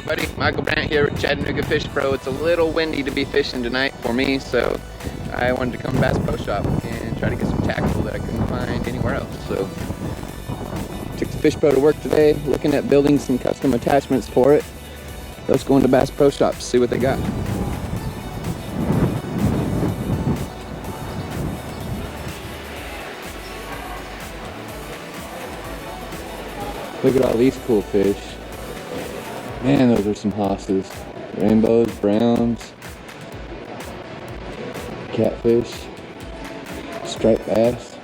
everybody, Michael Brandt here at Chattanooga Fish Pro. It's a little windy to be fishing tonight for me, so I wanted to come to Bass Pro Shop and try to get some tackle that I couldn't find anywhere else. So took the Fish Pro to work today, looking at building some custom attachments for it. Let's go into Bass Pro Shop to see what they got. Look at all these cool fish. Man, those are some hosses. Rainbows, browns, catfish, striped bass,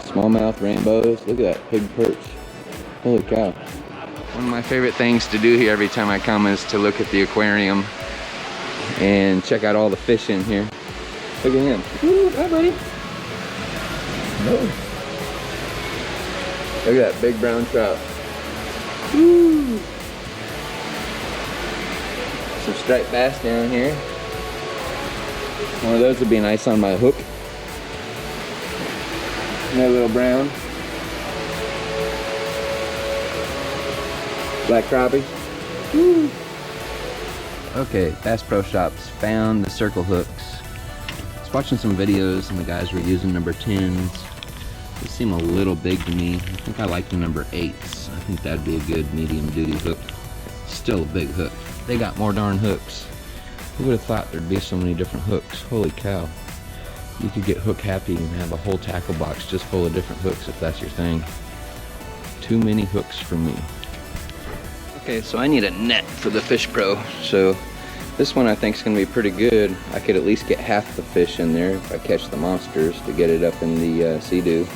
smallmouth rainbows. Look at that pig perch. Holy cow. One of my favorite things to do here every time I come is to look at the aquarium and check out all the fish in here. Look at him. Ooh, hi buddy. Oh. Look at that big brown trout. Woo! Some striped bass down here. One of those would be nice on my hook. Another little brown. Black crappie. Woo! Okay, Bass Pro Shops found the circle hooks. I was watching some videos and the guys were using number 10s. They seem a little big to me. I think I like the number 8s. I think that'd be a good medium duty hook. Still a big hook. They got more darn hooks. Who would have thought there'd be so many different hooks? Holy cow. You could get hook happy and have a whole tackle box just full of different hooks if that's your thing. Too many hooks for me. Okay, so I need a net for the Fish Pro. So this one I think is going to be pretty good. I could at least get half the fish in there if I catch the monsters to get it up in the sea-doo.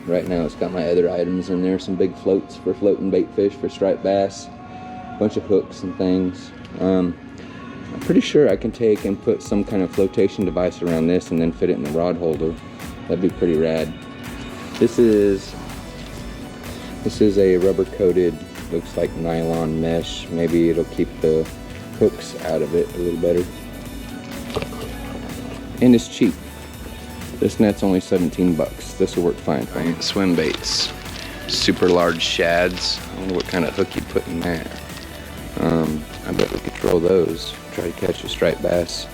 Right now it's got my other items in there, some big floats for floating bait fish for striped bass, a bunch of hooks and things. I'm pretty sure I can take and put some kind of flotation device around this and then fit it in the rod holder. That'd be pretty rad. This is a rubber coated, looks like nylon mesh. Maybe it'll keep the hooks out of it a little better. And it's cheap. This net's only 17 bucks. This will work fine for me. Swim baits. Super large shads. I wonder what kind of hook you put in there. I bet we could throw those. Try to catch a striped bass.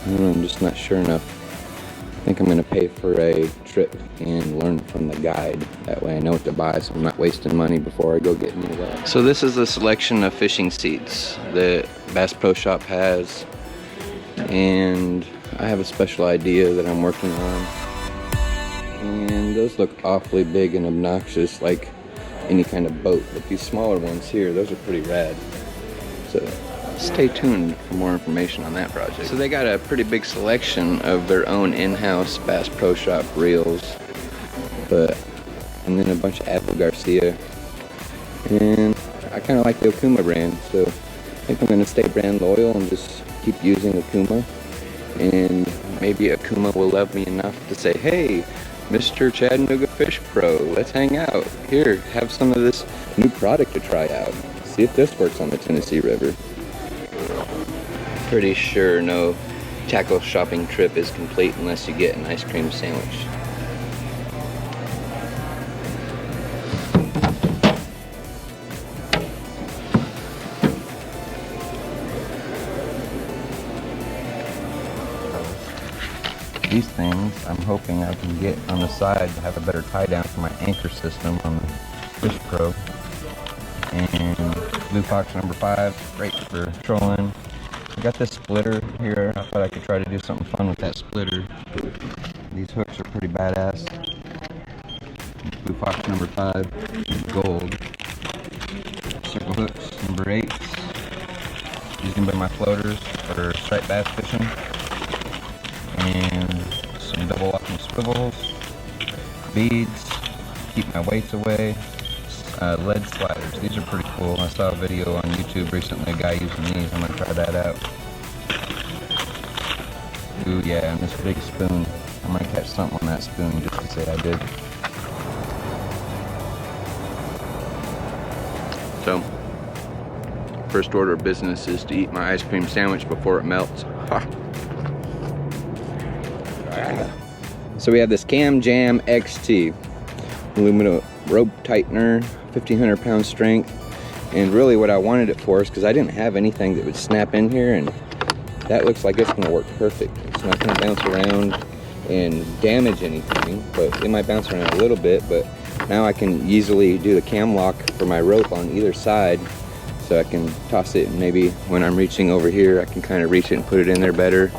I don't know, I'm just not sure enough. I think I'm gonna pay for a trip and learn from the guide. That way I know what to buy so I'm not wasting money before I go get any of that. So this is a selection of fishing seats that Bass Pro Shop has. And I have a special idea that I'm working on. And those look awfully big and obnoxious like any kind of boat. But these smaller ones here, those are pretty rad. So stay tuned for more information on that project. So they got a pretty big selection of their own in-house Bass Pro Shop reels. And then a bunch of Apple Garcia. And I kind of like the Okuma brand, so I think I'm going to stay brand loyal and just keep using Okuma. And maybe Okuma will love me enough to say, hey, Mr. Chattanooga Fish Pro, let's hang out. Here, have some of this new product to try out. See if this works on the Tennessee River. Pretty sure no tackle shopping trip is complete unless you get an ice cream sandwich. These things I'm hoping I can get on the side to have a better tie down for my anchor system on the Fish Pro. And Blue Fox number 5, great for trolling. I got this splitter here. I thought I could try to do something fun with that splitter. These hooks are pretty badass. Blue Fox number 5, gold. Circle hooks number 8, using by my floaters for striped bass fishing. And some double locking swivels, beads, keep my weights away, lead sliders. These are pretty cool. I saw a video on YouTube recently, a guy using these. I'm gonna try that out. Ooh yeah, and this big spoon. I'm gonna catch something on that spoon just to say I did. So, first order of business is to eat my ice cream sandwich before it melts. So we have this Cam Jam XT aluminum rope tightener, 1500 pound strength. And really what I wanted it for is because I didn't have anything that would snap in here, and that looks like it's going to work perfect. It's not going to bounce around and damage anything, but it might bounce around a little bit. But now I can easily do the cam lock for my rope on either side, so I can toss it, and maybe when I'm reaching over here I can kind of reach it and put it in there better,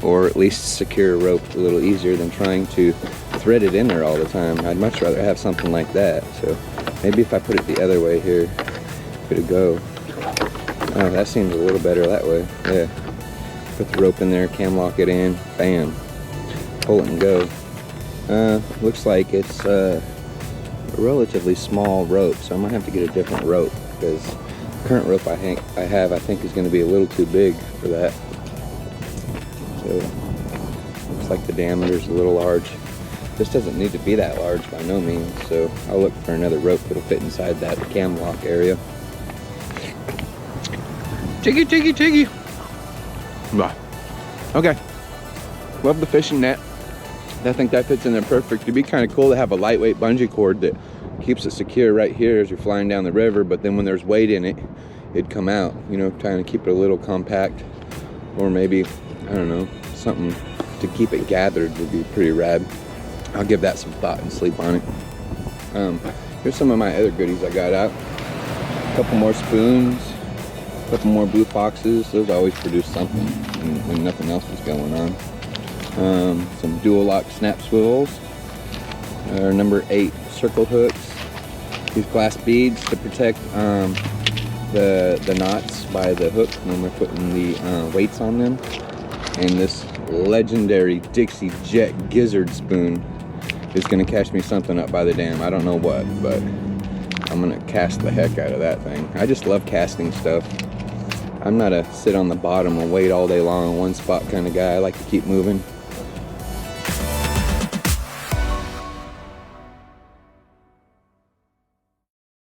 or at least secure a rope a little easier than trying to thread it in there all the time. I'd much rather have something like that. So maybe if I put it the other way here, could it go? Oh, that seems a little better that way. Yeah, put the rope in there, cam lock it in, bam, pull it and go. Looks like it's a relatively small rope, so I might have to get a different rope, because the current rope I have I think is going to be a little too big for that. So looks like the diameter's a little large. This doesn't need to be that large by no means, so I'll look for another rope that'll fit inside that cam lock area. Tiggy, tiggy, tiggy. Okay, love the fishing net. I think that fits in there perfect. It'd be kind of cool to have a lightweight bungee cord that keeps it secure right here as you're flying down the river, but then when there's weight in it, it'd come out, you know, trying to keep it a little compact. Or maybe, I don't know, something to keep it gathered would be pretty rad. I'll give that some thought and sleep on it. Here's some of my other goodies I got out. A couple more spoons, a couple more blue foxes. Those always produce something when nothing else is going on. Some dual lock snap swivels. Number 8 circle hooks. These glass beads to protect the knots by the hook when we're putting the weights on them. And this legendary Dixie Jet Gizzard spoon is going to catch me something up by the dam. I don't know what, but I'm going to cast the heck out of that thing. I just love casting stuff. I'm not a sit on the bottom and wait all day long in one spot kind of guy. I like to keep moving.